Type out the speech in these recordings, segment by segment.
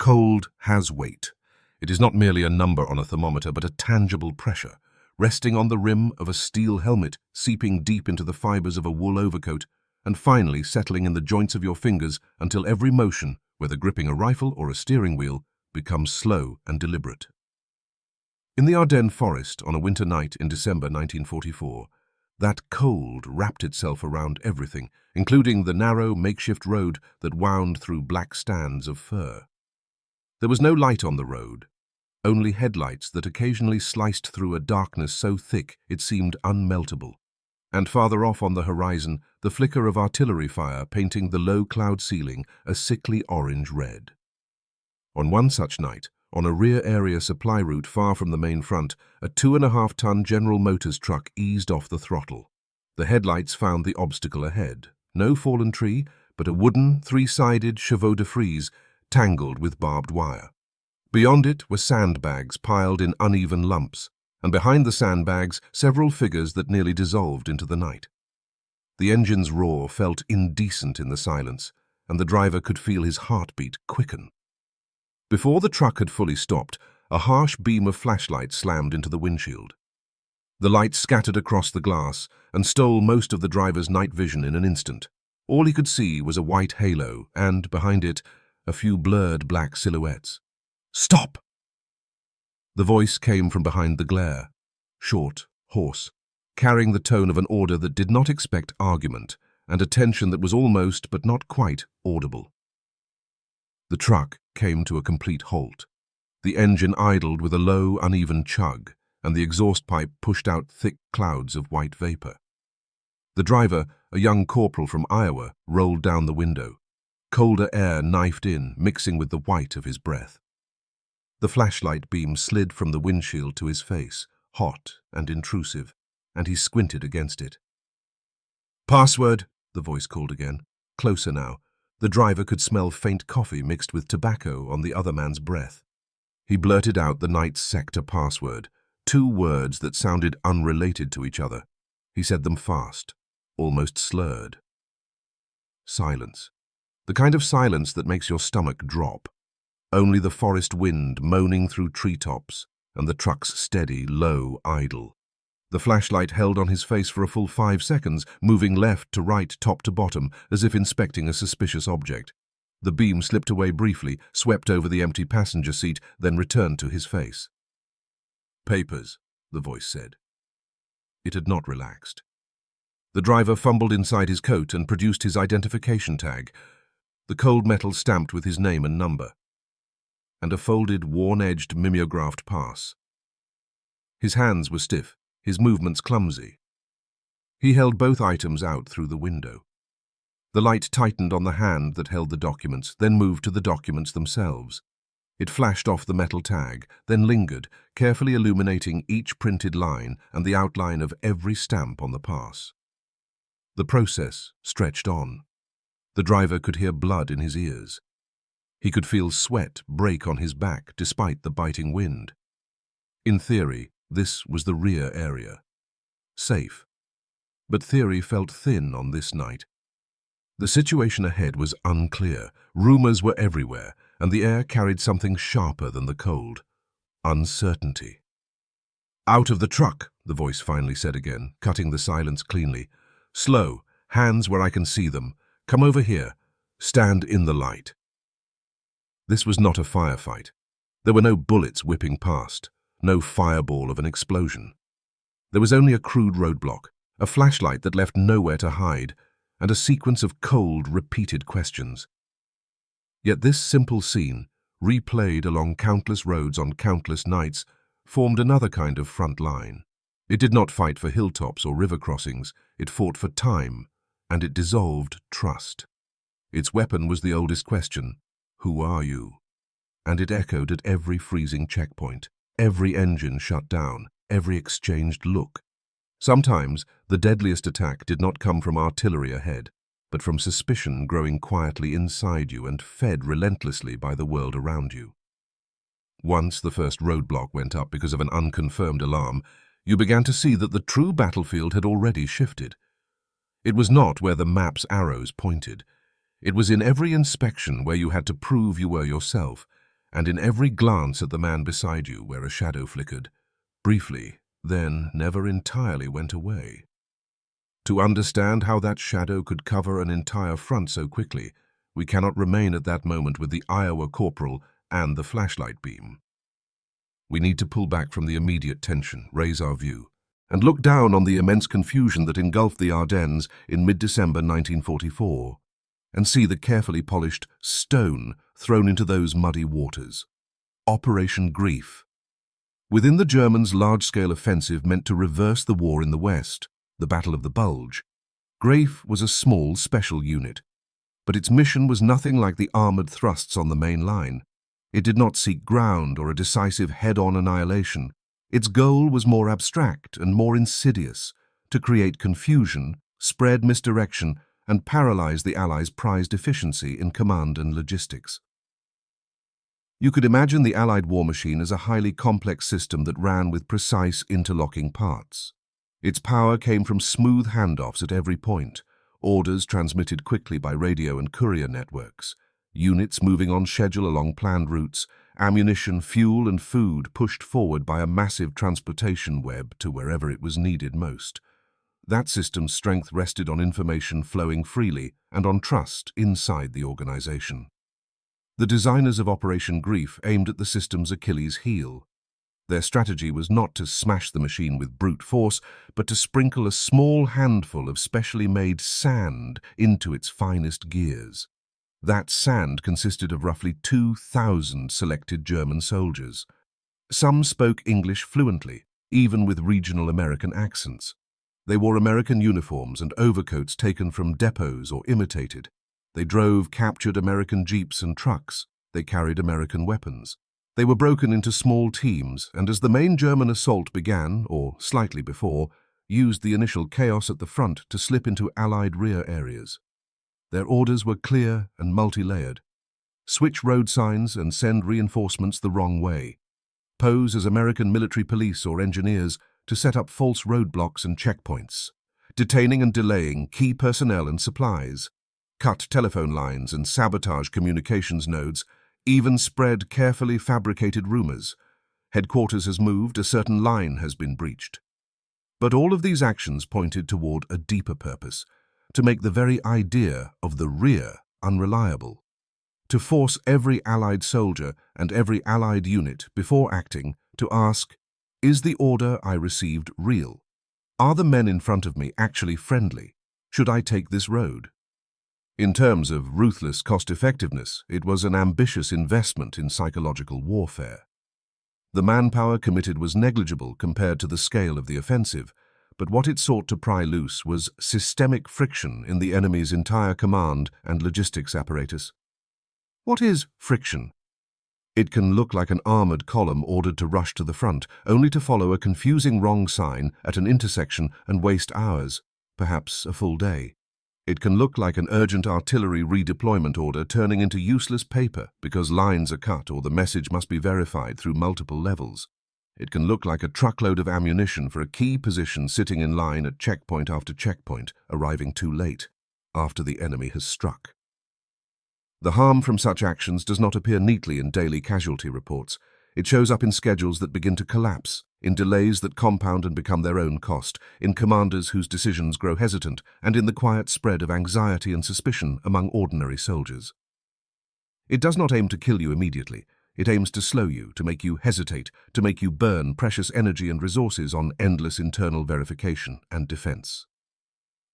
Cold has weight. It is not merely a number on a thermometer, but a tangible pressure, resting on the rim of a steel helmet, seeping deep into the fibers of a wool overcoat, and finally settling in the joints of your fingers until every motion, whether gripping a rifle or a steering wheel, becomes slow and deliberate. In the Ardennes forest on a winter night in December 1944, that cold wrapped itself around everything, including the narrow makeshift road that wound through black stands of fir. There was no light on the road, only headlights that occasionally sliced through a darkness so thick it seemed unmeltable. And farther off on the horizon, the flicker of artillery fire painting the low cloud ceiling a sickly orange red. On one such night, on a rear area supply route far from the main front, a 2.5-ton General Motors truck eased off the throttle. The headlights found the obstacle ahead. No fallen tree, but a wooden, 3-sided chevaux de frise tangled with barbed wire. Beyond it were sandbags piled in uneven lumps, and behind the sandbags several figures that nearly dissolved into the night. The engine's roar felt indecent in the silence, and the driver could feel his heartbeat quicken. Before the truck had fully stopped, a harsh beam of flashlight slammed into the windshield. The light scattered across the glass and stole most of the driver's night vision in an instant. All he could see was a white halo and, behind it, a few blurred black silhouettes. "Stop!" The voice came from behind the glare, short, hoarse, carrying the tone of an order that did not expect argument and a tension that was almost but not quite audible. The truck came to a complete halt. The engine idled with a low, uneven chug, and the exhaust pipe pushed out thick clouds of white vapor. The driver, a young corporal from Iowa, rolled down the window. Colder air knifed in, mixing with the white of his breath. The flashlight beam slid from the windshield to his face, hot and intrusive, and he squinted against it. "Password," the voice called again. Closer now. The driver could smell faint coffee mixed with tobacco on the other man's breath. He blurted out the night's sector password, 2 words that sounded unrelated to each other. He said them fast, almost slurred. Silence. The kind of silence that makes your stomach drop. Only the forest wind moaning through treetops and the truck's steady, low idle. The flashlight held on his face for a full 5 seconds, moving left to right, top to bottom, as if inspecting a suspicious object. The beam slipped away briefly, swept over the empty passenger seat, then returned to his face. "Papers," the voice said. It had not relaxed. The driver fumbled inside his coat and produced his identification tag, the cold metal stamped with his name and number, and a folded, worn-edged mimeographed pass. His hands were stiff, his movements clumsy. He held both items out through the window. The light tightened on the hand that held the documents, then moved to the documents themselves. It flashed off the metal tag, then lingered, carefully illuminating each printed line and the outline of every stamp on the pass. The process stretched on. The driver could hear blood in his ears. He could feel sweat break on his back despite the biting wind. In theory, this was the rear area. Safe. But theory felt thin on this night. The situation ahead was unclear. Rumors were everywhere, and the air carried something sharper than the cold. Uncertainty. "Out of the truck," the voice finally said again, cutting the silence cleanly. "Slow, hands where I can see them. Come over here. Stand in the light." This was not a firefight. There were no bullets whipping past, no fireball of an explosion. There was only a crude roadblock, a flashlight that left nowhere to hide, and a sequence of cold, repeated questions. Yet this simple scene, replayed along countless roads on countless nights, formed another kind of front line. It did not fight for hilltops or river crossings, it fought for time, and it dissolved trust. Its weapon was the oldest question, "Who are you?" And it echoed at every freezing checkpoint, every engine shut down, every exchanged look. Sometimes the deadliest attack did not come from artillery ahead, but from suspicion growing quietly inside you and fed relentlessly by the world around you. Once the first roadblock went up because of an unconfirmed alarm, you began to see that the true battlefield had already shifted. It was not where the map's arrows pointed. It was in every inspection where you had to prove you were yourself, and in every glance at the man beside you where a shadow flickered, briefly, then never entirely went away. To understand how that shadow could cover an entire front so quickly, we cannot remain at that moment with the Iowa corporal and the flashlight beam. We need to pull back from the immediate tension, raise our view, and look down on the immense confusion that engulfed the Ardennes in mid-December 1944, and see the carefully polished stone thrown into those muddy waters. Operation Greif. Within the Germans' large-scale offensive meant to reverse the war in the West, the Battle of the Bulge, Greif was a small special unit, but its mission was nothing like the armored thrusts on the main line. It did not seek ground or a decisive head-on annihilation. Its goal was more abstract and more insidious, to create confusion, spread misdirection, and paralyze the Allies' prized efficiency in command and logistics. You could imagine the Allied war machine as a highly complex system that ran with precise interlocking parts. Its power came from smooth handoffs at every point, orders transmitted quickly by radio and courier networks, units moving on schedule along planned routes, ammunition, fuel, and food pushed forward by a massive transportation web to wherever it was needed most. That system's strength rested on information flowing freely and on trust inside the organization. The designers of Operation Greif aimed at the system's Achilles heel. Their strategy was not to smash the machine with brute force, but to sprinkle a small handful of specially made sand into its finest gears. That sand consisted of roughly 2,000 selected German soldiers. Some spoke English fluently, even with regional American accents. They wore American uniforms and overcoats taken from depots or imitated. They drove captured American jeeps and trucks. They carried American weapons. They were broken into small teams, and as the main German assault began, or slightly before, used the initial chaos at the front to slip into Allied rear areas. Their orders were clear and multi-layered. Switch road signs and send reinforcements the wrong way. Pose as American military police or engineers to set up false roadblocks and checkpoints, detaining and delaying key personnel and supplies, cut telephone lines and sabotage communications nodes, even spread carefully fabricated rumors. Headquarters has moved, a certain line has been breached. But all of these actions pointed toward a deeper purpose, to make the very idea of the rear unreliable, to force every Allied soldier and every Allied unit, before acting, to ask, is the order I received real? Are the men in front of me actually friendly? Should I take this road? In terms of ruthless cost-effectiveness, it was an ambitious investment in psychological warfare. The manpower committed was negligible compared to the scale of the offensive, but what it sought to pry loose was systemic friction in the enemy's entire command and logistics apparatus. What is friction? It can look like an armored column ordered to rush to the front, only to follow a confusing wrong sign at an intersection and waste hours, perhaps a full day. It can look like an urgent artillery redeployment order turning into useless paper because lines are cut or the message must be verified through multiple levels. It can look like a truckload of ammunition for a key position sitting in line at checkpoint after checkpoint, arriving too late, after the enemy has struck. The harm from such actions does not appear neatly in daily casualty reports. It shows up in schedules that begin to collapse, in delays that compound and become their own cost, in commanders whose decisions grow hesitant, and in the quiet spread of anxiety and suspicion among ordinary soldiers. It does not aim to kill you immediately. It aims to slow you, to make you hesitate, to make you burn precious energy and resources on endless internal verification and defense.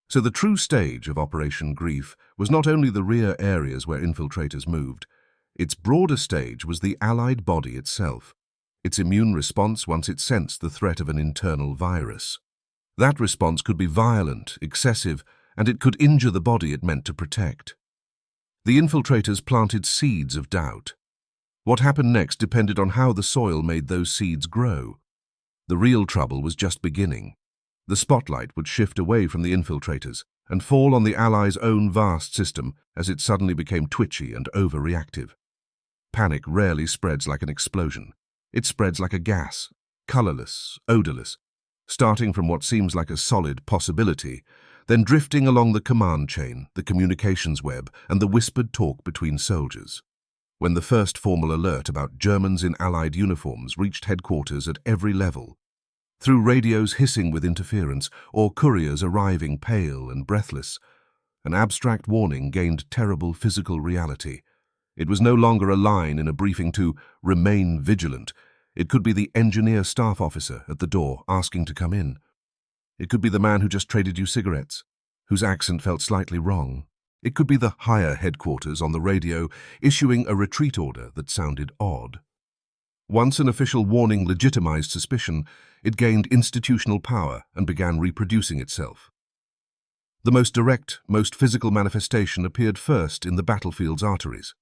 So the true stage of Operation Greif was not only the rear areas where infiltrators moved. Its broader stage was the Allied body itself, its immune response once it sensed the threat of an internal virus. That response could be violent, excessive, and it could injure the body it meant to protect. The infiltrators planted seeds of doubt. What happened next depended on how the soil made those seeds grow. The real trouble was just beginning. The spotlight would shift away from the infiltrators and fall on the Allies' own vast system as it suddenly became twitchy and overreactive. Panic rarely spreads like an explosion. It spreads like a gas, colorless, odorless, starting from what seems like a solid possibility, then drifting along the command chain, the communications web, and the whispered talk between soldiers. when the first formal alert about Germans in Allied uniforms reached headquarters at every level, through radios hissing with interference or couriers arriving pale and breathless, an abstract warning gained terrible physical reality. It was no longer a line in a briefing to remain vigilant. It could be the engineer staff officer at the door asking to come in. It could be the man who just traded you cigarettes, whose accent felt slightly wrong. It could be the higher headquarters on the radio issuing a retreat order that sounded odd. Once an official warning legitimized suspicion, it gained institutional power and began reproducing itself. The most direct, most physical manifestation appeared first in the battlefield's arteries.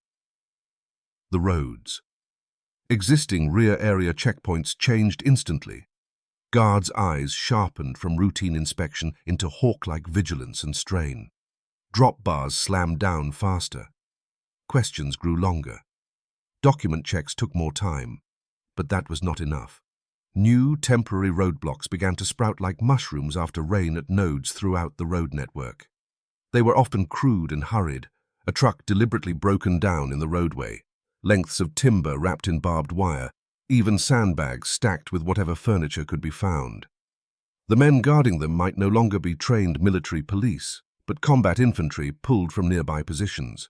The roads. Existing rear area checkpoints changed instantly. Guards' eyes sharpened from routine inspection into hawk-like vigilance and strain. Drop bars slammed down faster. Questions grew longer. Document checks took more time, but that was not enough. New temporary roadblocks began to sprout like mushrooms after rain at nodes throughout the road network. They were often crude and hurried, a truck deliberately broken down in the roadway, lengths of timber wrapped in barbed wire, even sandbags stacked with whatever furniture could be found. The men guarding them might no longer be trained military police, but combat infantry pulled from nearby positions.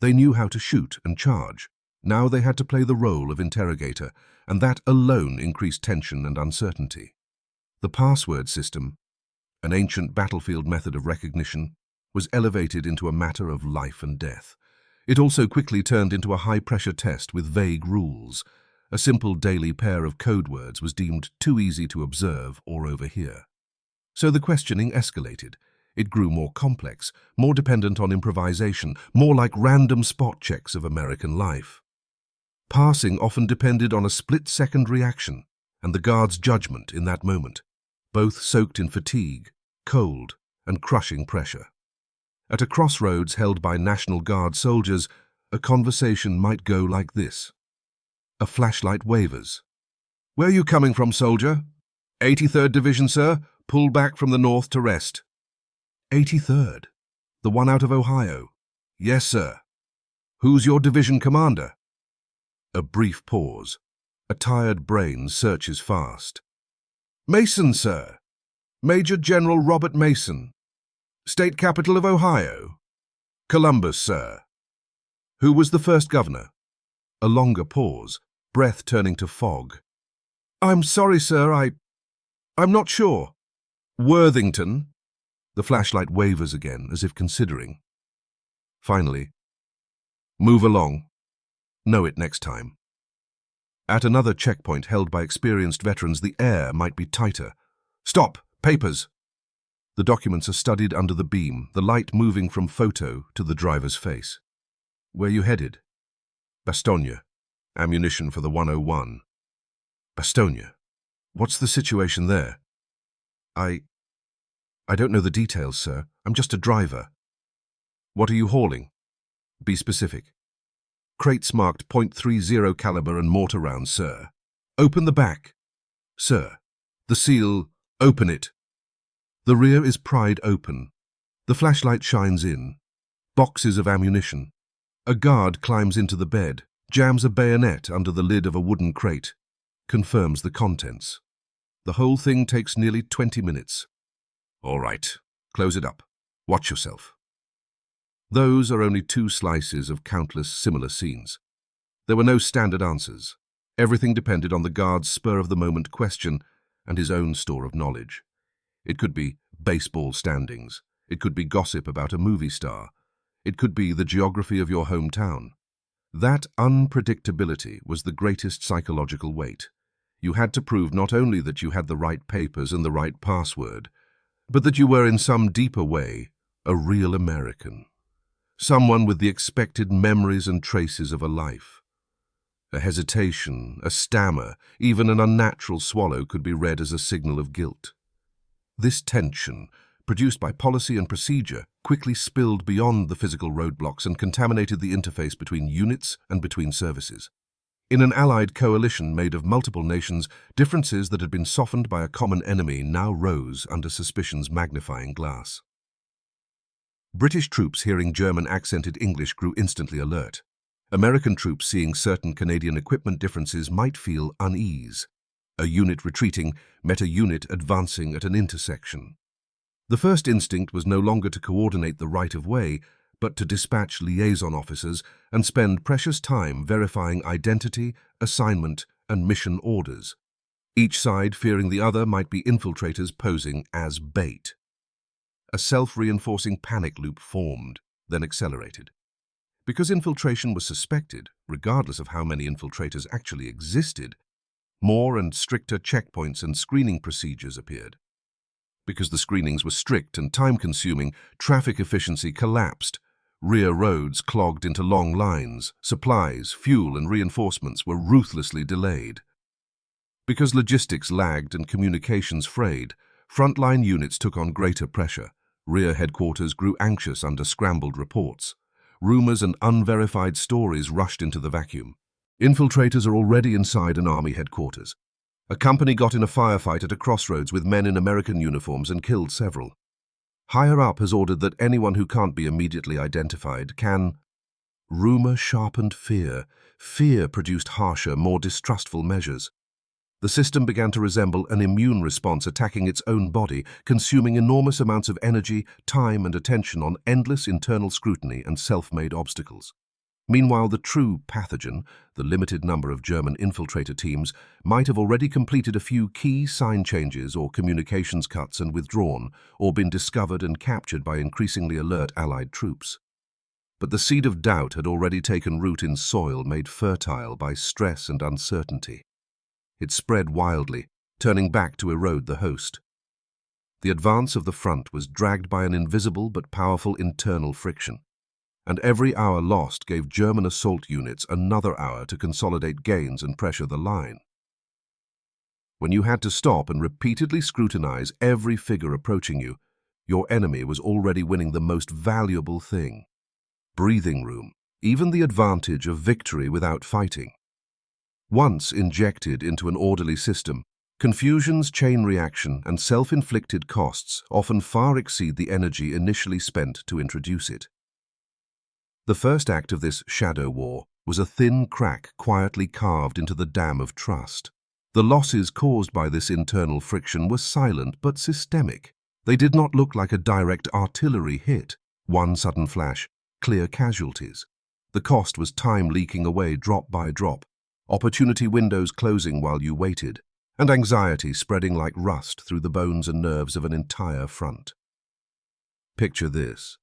They knew how to shoot and charge. Now they had to play the role of interrogator, and that alone increased tension and uncertainty. The password system, an ancient battlefield method of recognition, was elevated into a matter of life and death. It also quickly turned into a high-pressure test with vague rules. A simple daily pair of code words was deemed too easy to observe or overhear. So the questioning escalated. It grew more complex, more dependent on improvisation, more like random spot checks of American life. Passing often depended on a split-second reaction and the guard's judgment in that moment, both soaked in fatigue, cold, and crushing pressure. At a crossroads held by National Guard soldiers, a conversation might go like this. A flashlight wavers. "Where are you coming from, soldier?" 83rd Division, sir. Pull back from the north to rest." 83rd? The one out of Ohio? "Yes, sir." "Who's your division commander?" A brief pause. A tired brain searches fast. "Mason, sir. Major General Robert Mason. State capital of Ohio?" "Columbus, sir." "Who was the first governor?" A longer pause, breath turning to fog. "I'm sorry, sir, I'm not sure." "Worthington?" The flashlight wavers again, as if considering. Finally, "Move along. Know it next time." At another checkpoint held by experienced veterans, the air might be tighter. "Stop! Papers!" The documents are studied under the beam, the light moving from photo to the driver's face. "Where you headed?" "Bastogne. Ammunition for the 101. "Bastogne? What's the situation there?" I don't know the details, sir. I'm just a driver." "What are you hauling?" "Be specific." "Crates marked .30 caliber and mortar rounds, sir." "Open the back." "Sir." "The seal, open it." The rear is pried open. The flashlight shines in. Boxes of ammunition. A guard climbs into the bed, jams a bayonet under the lid of a wooden crate, confirms the contents. The whole thing takes nearly 20 minutes. "All right, close it up. Watch yourself." Those are only two slices of countless similar scenes. There were no standard answers. Everything depended on the guard's spur-of-the-moment question and his own store of knowledge. It could be baseball standings. It could be gossip about a movie star. It could be the geography of your hometown. That unpredictability was the greatest psychological weight. You had to prove not only that you had the right papers and the right password, but that you were in some deeper way a real American. Someone with the expected memories and traces of a life. A hesitation, a stammer, even an unnatural swallow could be read as a signal of guilt. This tension, produced by policy and procedure, quickly spilled beyond the physical roadblocks and contaminated the interface between units and between services. In an allied coalition made of multiple nations, differences that had been softened by a common enemy now rose under suspicion's magnifying glass. British troops hearing German-accented English grew instantly alert. American troops, seeing certain Canadian equipment differences, might feel unease. A unit retreating met a unit advancing at an intersection. The first instinct was no longer to coordinate the right-of-way, but to dispatch liaison officers and spend precious time verifying identity, assignment, and mission orders. Each side fearing the other might be infiltrators posing as bait. A self-reinforcing panic loop formed, then accelerated. Because infiltration was suspected, regardless of how many infiltrators actually existed, more and stricter checkpoints and screening procedures appeared. Because the screenings were strict and time-consuming, traffic efficiency collapsed. Rear roads clogged into long lines. Supplies, fuel, and reinforcements were ruthlessly delayed. Because logistics lagged and communications frayed, frontline units took on greater pressure. Rear headquarters grew anxious under scrambled reports. Rumors and unverified stories rushed into the vacuum. Infiltrators are already inside an army headquarters. A company got in a firefight at a crossroads with men in American uniforms and killed several. Higher up has ordered that anyone who can't be immediately identified can. Rumor sharpened fear. Fear produced harsher, more distrustful measures. The system began to resemble an immune response attacking its own body, consuming enormous amounts of energy, time, and attention on endless internal scrutiny and self-made obstacles. Meanwhile, the true pathogen, the limited number of German infiltrator teams, might have already completed a few key sign changes or communications cuts and withdrawn, or been discovered and captured by increasingly alert Allied troops. But the seed of doubt had already taken root in soil made fertile by stress and uncertainty. It spread wildly, turning back to erode the host. The advance of the front was dragged by an invisible but powerful internal friction, and every hour lost gave German assault units another hour to consolidate gains and pressure the line. When you had to stop and repeatedly scrutinize every figure approaching you, your enemy was already winning the most valuable thing: breathing room, even the advantage of victory without fighting. Once injected into an orderly system, confusion's chain reaction and self-inflicted costs often far exceed the energy initially spent to introduce it. The first act of this shadow war was a thin crack quietly carved into the dam of trust. The losses caused by this internal friction were silent but systemic. They did not look like a direct artillery hit, one sudden flash, clear casualties. The cost was time leaking away drop by drop, opportunity windows closing while you waited, and anxiety spreading like rust through the bones and nerves of an entire front. Picture this.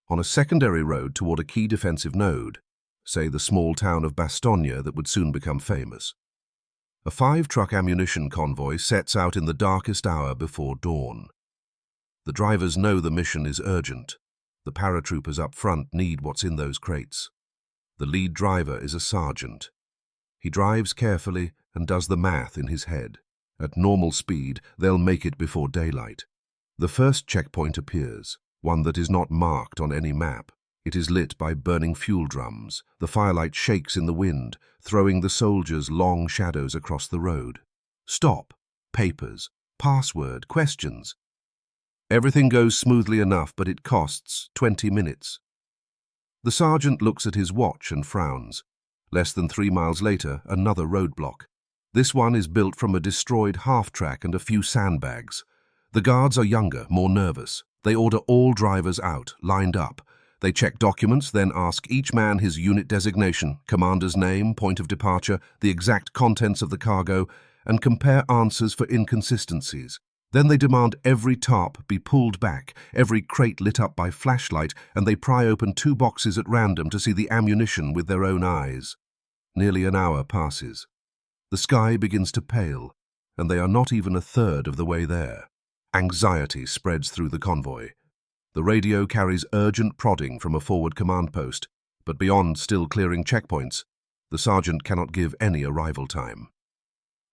On a secondary road toward a key defensive node, say the small town of Bastogne that would soon become famous, a 5-truck ammunition convoy sets out in the darkest hour before dawn. The drivers know the mission is urgent. The paratroopers up front need what's in those crates. The lead driver is a sergeant. He drives carefully and does the math in his head. At normal speed, they'll make it before daylight. The first checkpoint appears, one that is not marked on any map. It is lit by burning fuel drums. The firelight shakes in the wind, throwing the soldiers long shadows across the road. Stop, papers, password, questions. Everything goes smoothly enough, but it costs 20 minutes. The sergeant looks at his watch and frowns. Less than 3 miles later, another roadblock. This one is built from a destroyed half-track and a few sandbags. The guards are younger, more nervous. They order all drivers out, lined up. They check documents, then ask each man his unit designation, commander's name, point of departure, the exact contents of the cargo, and compare answers for inconsistencies. Then they demand every tarp be pulled back, every crate lit up by flashlight, and they pry open 2 boxes at random to see the ammunition with their own eyes. Nearly an hour passes. The sky begins to pale, and they are not even a third of the way there. Anxiety spreads through the convoy. The radio carries urgent prodding from a forward command post, but beyond still clearing checkpoints, the sergeant cannot give any arrival time.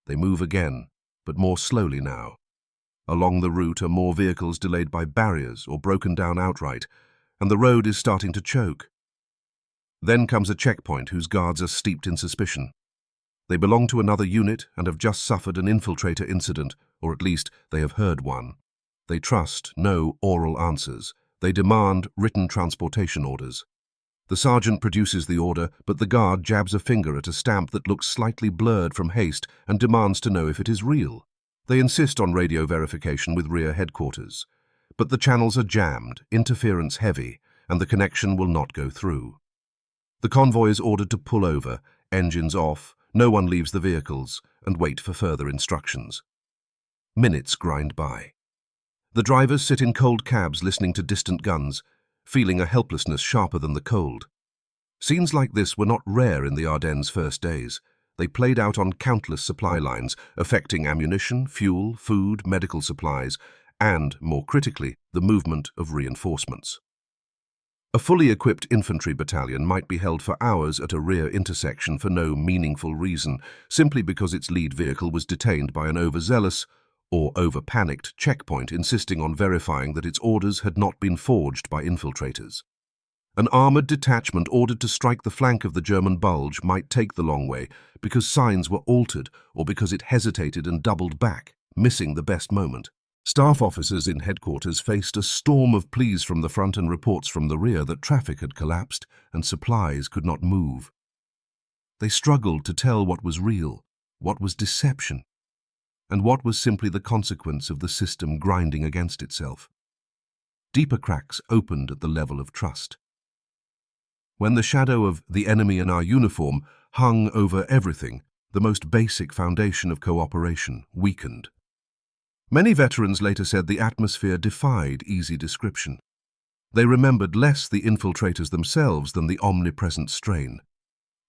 They move again, but more slowly now. Along the route are more vehicles delayed by barriers or broken down outright, and the road is starting to choke. Then comes a checkpoint whose guards are steeped in suspicion. They belong to another unit and have just suffered an infiltrator incident, or at least they have heard one. They trust no oral answers. They demand written transportation orders. The sergeant produces the order, but the guard jabs a finger at a stamp that looks slightly blurred from haste and demands to know if it is real. They insist on radio verification with rear headquarters. But the channels are jammed, interference heavy, and the connection will not go through. The convoy is ordered to pull over, engines off, no one leaves the vehicles, and wait for further instructions. Minutes grind by. The drivers sit in cold cabs listening to distant guns, feeling a helplessness sharper than the cold. Scenes like this were not rare in the Ardennes' first days. They played out on countless supply lines, affecting ammunition, fuel, food, medical supplies, and, more critically, the movement of reinforcements. A fully equipped infantry battalion might be held for hours at a rear intersection for no meaningful reason, simply because its lead vehicle was detained by an overzealous or over-panicked checkpoint insisting on verifying that its orders had not been forged by infiltrators. An armoured detachment ordered to strike the flank of the German bulge might take the long way because signs were altered or because it hesitated and doubled back, missing the best moment. Staff officers in headquarters faced a storm of pleas from the front and reports from the rear that traffic had collapsed and supplies could not move. They struggled to tell what was real, what was deception, and what was simply the consequence of the system grinding against itself. Deeper cracks opened at the level of trust. When the shadow of the enemy in our uniform hung over everything, the most basic foundation of cooperation weakened. Many veterans later said the atmosphere defied easy description. They remembered less the infiltrators themselves than the omnipresent strain.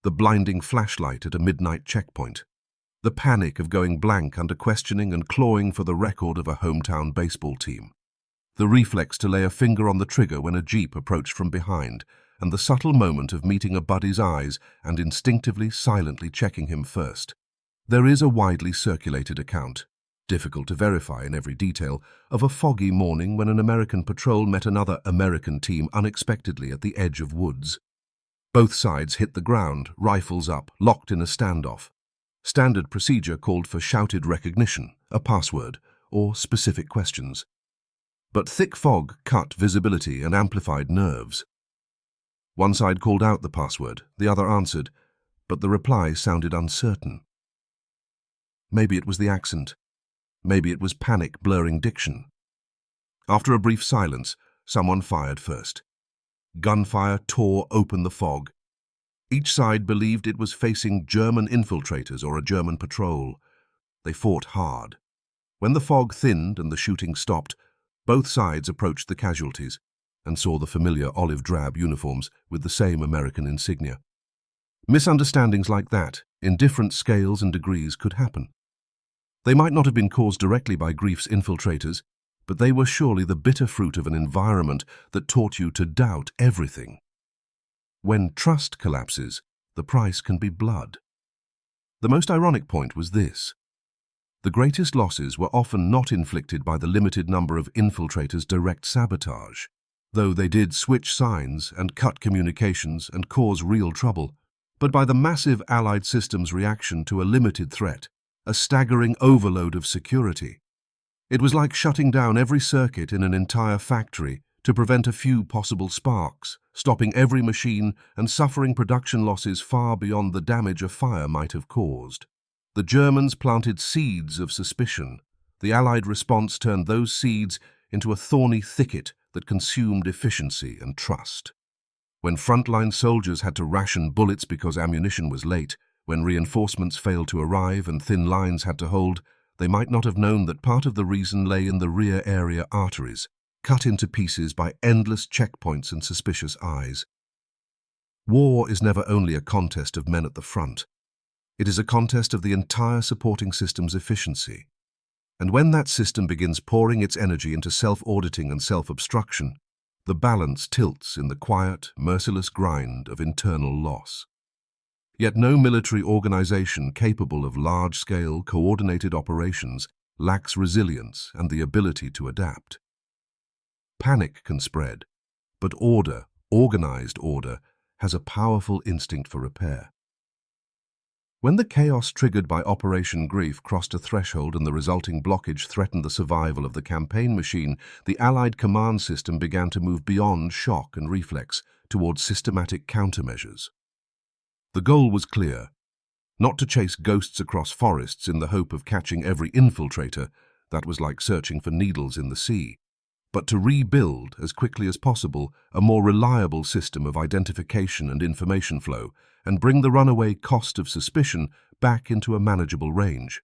The blinding flashlight at a midnight checkpoint. The panic of going blank under questioning and clawing for the record of a hometown baseball team. The reflex to lay a finger on the trigger when a jeep approached from behind, and the subtle moment of meeting a buddy's eyes and instinctively, silently checking him first. There is a widely circulated account, difficult to verify in every detail, of a foggy morning when an American patrol met another American team unexpectedly at the edge of woods. Both sides hit the ground, rifles up, locked in a standoff. Standard procedure called for shouted recognition, a password, or specific questions. But thick fog cut visibility and amplified nerves. One side called out the password, the other answered, but the reply sounded uncertain. Maybe it was the accent. Maybe it was panic blurring diction. After a brief silence, someone fired first. Gunfire tore open the fog. Each side believed it was facing German infiltrators or a German patrol. They fought hard. When the fog thinned and the shooting stopped, both sides approached the casualties and saw the familiar olive-drab uniforms with the same American insignia. Misunderstandings like that, in different scales and degrees, could happen. They might not have been caused directly by Greif's infiltrators, but they were surely the bitter fruit of an environment that taught you to doubt everything. When trust collapses, the price can be blood. The most ironic point was this. The greatest losses were often not inflicted by the limited number of infiltrators' direct sabotage, though they did switch signs and cut communications and cause real trouble, but by the massive Allied system's reaction to a limited threat, a staggering overload of security. It was like shutting down every circuit in an entire factory to prevent a few possible sparks, stopping every machine and suffering production losses far beyond the damage a fire might have caused. The Germans planted seeds of suspicion. The Allied response turned those seeds into a thorny thicket that consumed efficiency and trust. When frontline soldiers had to ration bullets because ammunition was late, when reinforcements failed to arrive and thin lines had to hold, they might not have known that part of the reason lay in the rear area arteries, cut into pieces by endless checkpoints and suspicious eyes. War is never only a contest of men at the front. It is a contest of the entire supporting system's efficiency. And when that system begins pouring its energy into self-auditing and self-obstruction, the balance tilts in the quiet, merciless grind of internal loss. Yet no military organization capable of large-scale, coordinated operations lacks resilience and the ability to adapt. Panic can spread, but order, organized order, has a powerful instinct for repair. When the chaos triggered by Operation Greif crossed a threshold and the resulting blockage threatened the survival of the campaign machine, the Allied command system began to move beyond shock and reflex towards systematic countermeasures. The goal was clear: not to chase ghosts across forests in the hope of catching every infiltrator, that was like searching for needles in the sea, but to rebuild, as quickly as possible, a more reliable system of identification and information flow, and bring the runaway cost of suspicion back into a manageable range.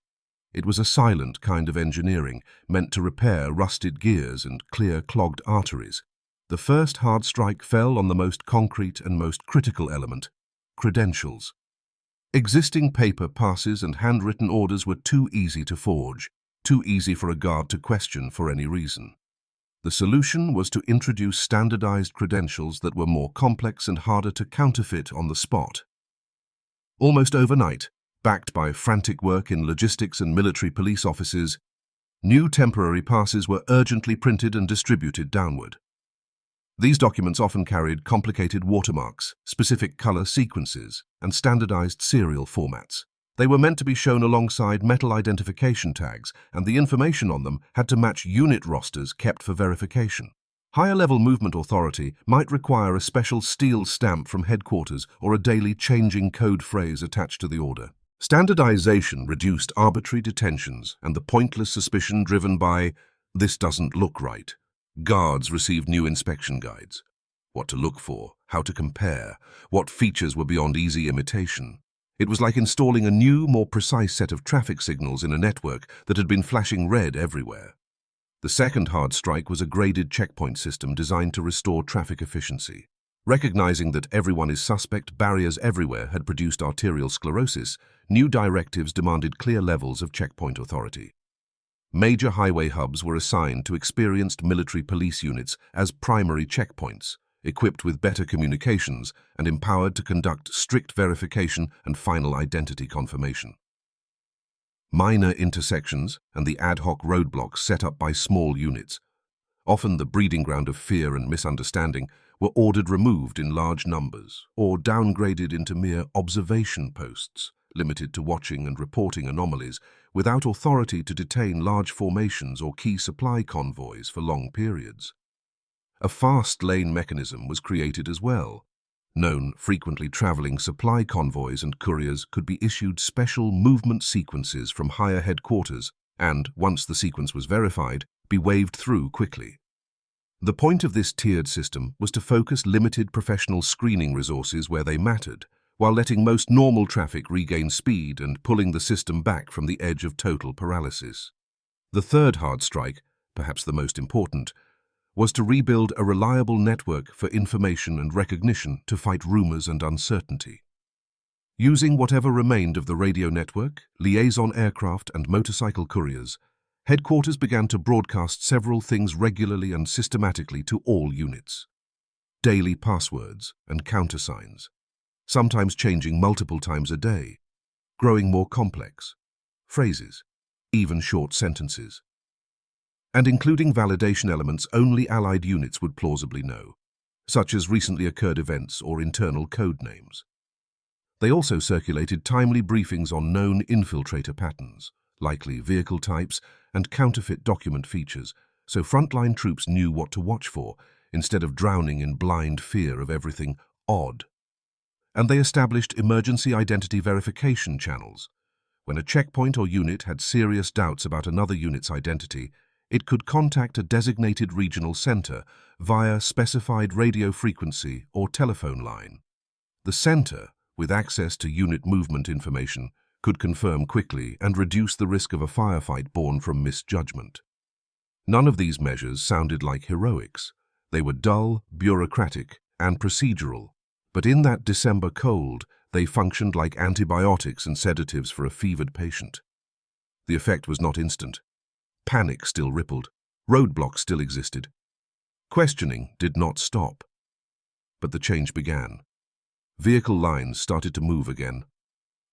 It was a silent kind of engineering, meant to repair rusted gears and clear clogged arteries. The first hard strike fell on the most concrete and most critical element: credentials. Existing paper passes and handwritten orders were too easy to forge, too easy for a guard to question for any reason. The solution was to introduce standardized credentials that were more complex and harder to counterfeit on the spot. Almost overnight, backed by frantic work in logistics and military police offices, new temporary passes were urgently printed and distributed downward. These documents often carried complicated watermarks, specific color sequences, and standardized serial formats. They were meant to be shown alongside metal identification tags, and the information on them had to match unit rosters kept for verification. Higher-level movement authority might require a special steel stamp from headquarters or a daily changing code phrase attached to the order. Standardization reduced arbitrary detentions and the pointless suspicion driven by, "This doesn't look right." Guards received new inspection guides: what to look for, how to compare, what features were beyond easy imitation. It was like installing a new, more precise set of traffic signals in a network that had been flashing red everywhere. The second hard strike was a graded checkpoint system designed to restore traffic efficiency. Recognizing that everyone is suspect, barriers everywhere had produced arterial sclerosis, new directives demanded clear levels of checkpoint authority. Major highway hubs were assigned to experienced military police units as primary checkpoints, equipped with better communications and empowered to conduct strict verification and final identity confirmation. Minor intersections and the ad hoc roadblocks set up by small units, often the breeding ground of fear and misunderstanding, were ordered removed in large numbers or downgraded into mere observation posts, limited to watching and reporting anomalies, without authority to detain large formations or key supply convoys for long periods. A fast lane mechanism was created as well. Known frequently traveling supply convoys and couriers could be issued special movement sequences from higher headquarters and, once the sequence was verified, be waved through quickly. The point of this tiered system was to focus limited professional screening resources where they mattered, while letting most normal traffic regain speed and pulling the system back from the edge of total paralysis. The third hard strike, perhaps the most important, was to rebuild a reliable network for information and recognition to fight rumors and uncertainty. Using whatever remained of the radio network, liaison aircraft and motorcycle couriers, headquarters began to broadcast several things regularly and systematically to all units. Daily passwords and countersigns, sometimes changing multiple times a day, growing more complex, phrases, even short sentences, and including validation elements only Allied units would plausibly know, such as recently occurred events or internal code names. They also circulated timely briefings on known infiltrator patterns, likely vehicle types, and counterfeit document features, so frontline troops knew what to watch for, instead of drowning in blind fear of everything odd. And they established emergency identity verification channels. When a checkpoint or unit had serious doubts about another unit's identity, it could contact a designated regional center via specified radio frequency or telephone line. The center, with access to unit movement information, could confirm quickly and reduce the risk of a firefight born from misjudgment. None of these measures sounded like heroics. They were dull, bureaucratic, and procedural, but in that December cold, they functioned like antibiotics and sedatives for a fevered patient. The effect was not instant. Panic still rippled. Roadblocks still existed. Questioning did not stop. But the change began. Vehicle lines started to move again,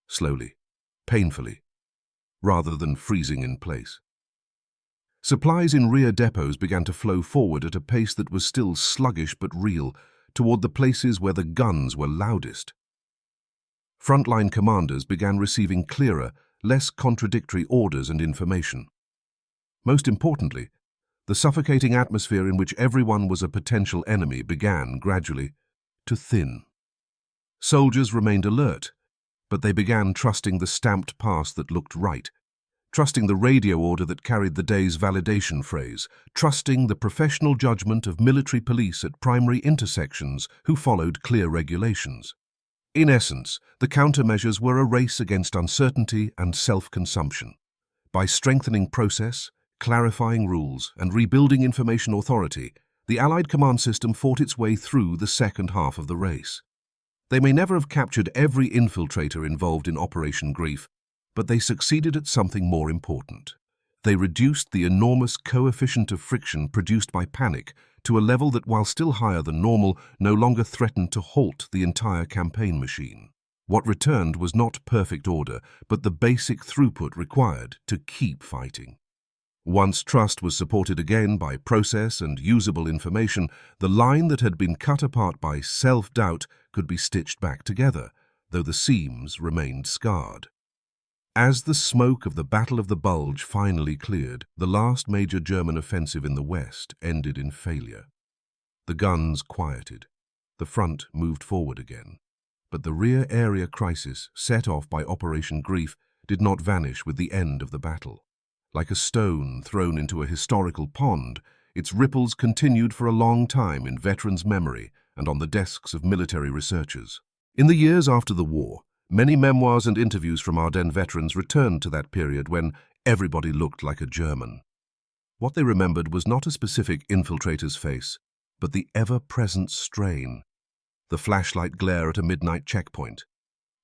slowly, painfully, rather than freezing in place. Supplies in rear depots began to flow forward at a pace that was still sluggish but real, toward the places where the guns were loudest. Frontline commanders began receiving clearer, less contradictory orders and information. Most importantly, the suffocating atmosphere in which everyone was a potential enemy began, gradually, to thin. Soldiers remained alert, but they began trusting the stamped pass that looked right, trusting the radio order that carried the day's validation phrase, trusting the professional judgment of military police at primary intersections who followed clear regulations. In essence, the countermeasures were a race against uncertainty and self-consumption. By strengthening process, clarifying rules, and rebuilding information authority, the Allied command system fought its way through the second half of the race. They may never have captured every infiltrator involved in Operation Greif, but they succeeded at something more important. They reduced the enormous coefficient of friction produced by panic to a level that, while still higher than normal, no longer threatened to halt the entire campaign machine. What returned was not perfect order, but the basic throughput required to keep fighting. Once trust was supported again by process and usable information, the line that had been cut apart by self-doubt could be stitched back together, though the seams remained scarred. As the smoke of the Battle of the Bulge finally cleared, the last major German offensive in the West ended in failure. The guns quieted. The front moved forward again. But the rear area crisis set off by Operation Greif did not vanish with the end of the battle. Like a stone thrown into a historical pond, its ripples continued for a long time in veterans' memory and on the desks of military researchers. In the years after the war, many memoirs and interviews from Ardennes veterans returned to that period when everybody looked like a German. What they remembered was not a specific infiltrator's face, but the ever-present strain, the flashlight glare at a midnight checkpoint,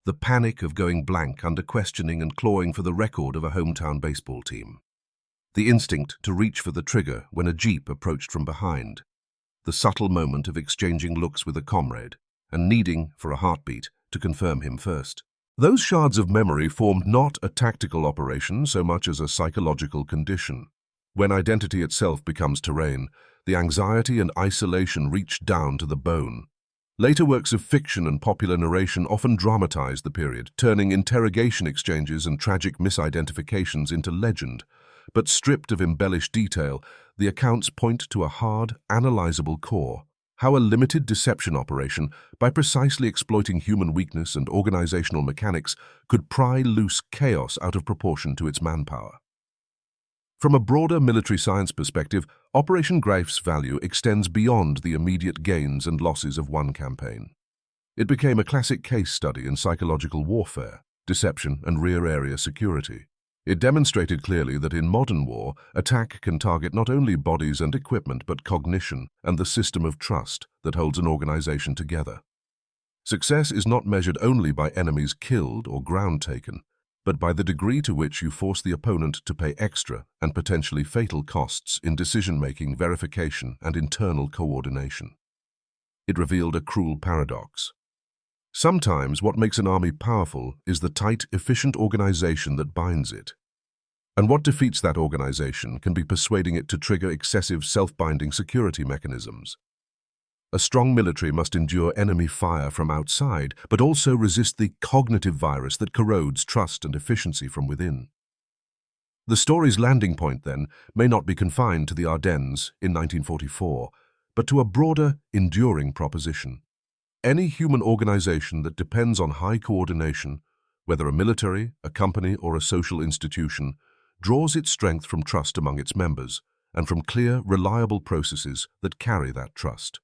the panic of going blank under questioning and clawing for the record of a hometown baseball team, the instinct to reach for the trigger when a jeep approached from behind, the subtle moment of exchanging looks with a comrade and needing, for a heartbeat, to confirm him first. Those shards of memory formed not a tactical operation so much as a psychological condition. When identity itself becomes terrain, the anxiety and isolation reach down to the bone. Later works of fiction and popular narration often dramatize the period, turning interrogation exchanges and tragic misidentifications into legend. But stripped of embellished detail, the accounts point to a hard, analyzable core. How a limited deception operation, by precisely exploiting human weakness and organizational mechanics, could pry loose chaos out of proportion to its manpower. From a broader military science perspective, Operation Greif's value extends beyond the immediate gains and losses of one campaign. It became a classic case study in psychological warfare, deception, and rear area security. It demonstrated clearly that in modern war, attack can target not only bodies and equipment, but cognition and the system of trust that holds an organization together. Success is not measured only by enemies killed or ground taken, but by the degree to which you force the opponent to pay extra and potentially fatal costs in decision-making, verification, and internal coordination. It revealed a cruel paradox. Sometimes what makes an army powerful is the tight, efficient organization that binds it. And what defeats that organization can be persuading it to trigger excessive self-binding security mechanisms. A strong military must endure enemy fire from outside, but also resist the cognitive virus that corrodes trust and efficiency from within. The story's landing point, then, may not be confined to the Ardennes in 1944, but to a broader, enduring proposition. Any human organization that depends on high coordination, whether a military, a company, or a social institution, draws its strength from trust among its members and from clear, reliable processes that carry that trust.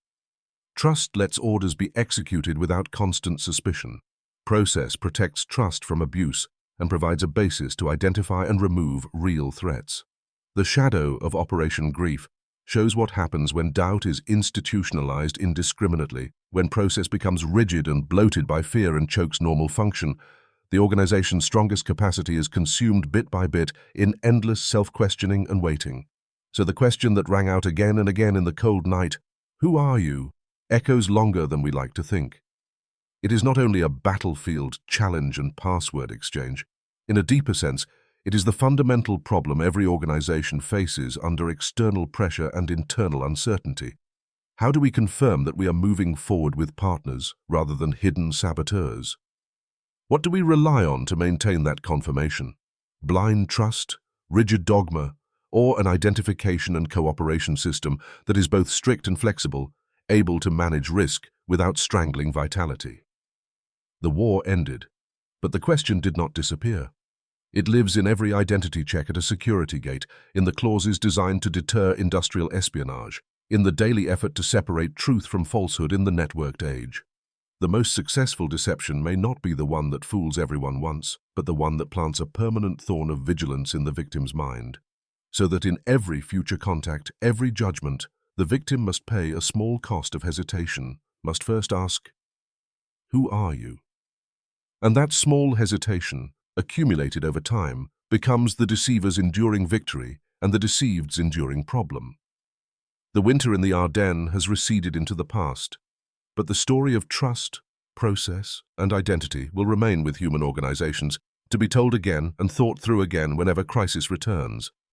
Trust lets orders be executed without constant suspicion. Process protects trust from abuse and provides a basis to identify and remove real threats. The shadow of Operation Greif shows what happens when doubt is institutionalized indiscriminately, when process becomes rigid and bloated by fear and chokes normal function. The organization's strongest capacity is consumed bit by bit in endless self-questioning and waiting. So the question that rang out again and again in the cold night, "Who are you?" echoes longer than we like to think. It is not only a battlefield challenge and password exchange. In a deeper sense, it is the fundamental problem every organization faces under external pressure and internal uncertainty. How do we confirm that we are moving forward with partners rather than hidden saboteurs? What do we rely on to maintain that confirmation? Blind trust, rigid dogma, or an identification and cooperation system that is both strict and flexible, able to manage risk without strangling vitality. The war ended, but the question did not disappear. It lives in every identity check at a security gate, in the clauses designed to deter industrial espionage, in the daily effort to separate truth from falsehood in the networked age. The most successful deception may not be the one that fools everyone once, but the one that plants a permanent thorn of vigilance in the victim's mind, so that in every future contact, every judgment, the victim must pay a small cost of hesitation, must first ask, "Who are you?" And that small hesitation, accumulated over time, becomes the deceiver's enduring victory and the deceived's enduring problem. The winter in the Ardennes has receded into the past, but the story of trust, process, and identity will remain with human organizations, to be told again and thought through again whenever crisis returns.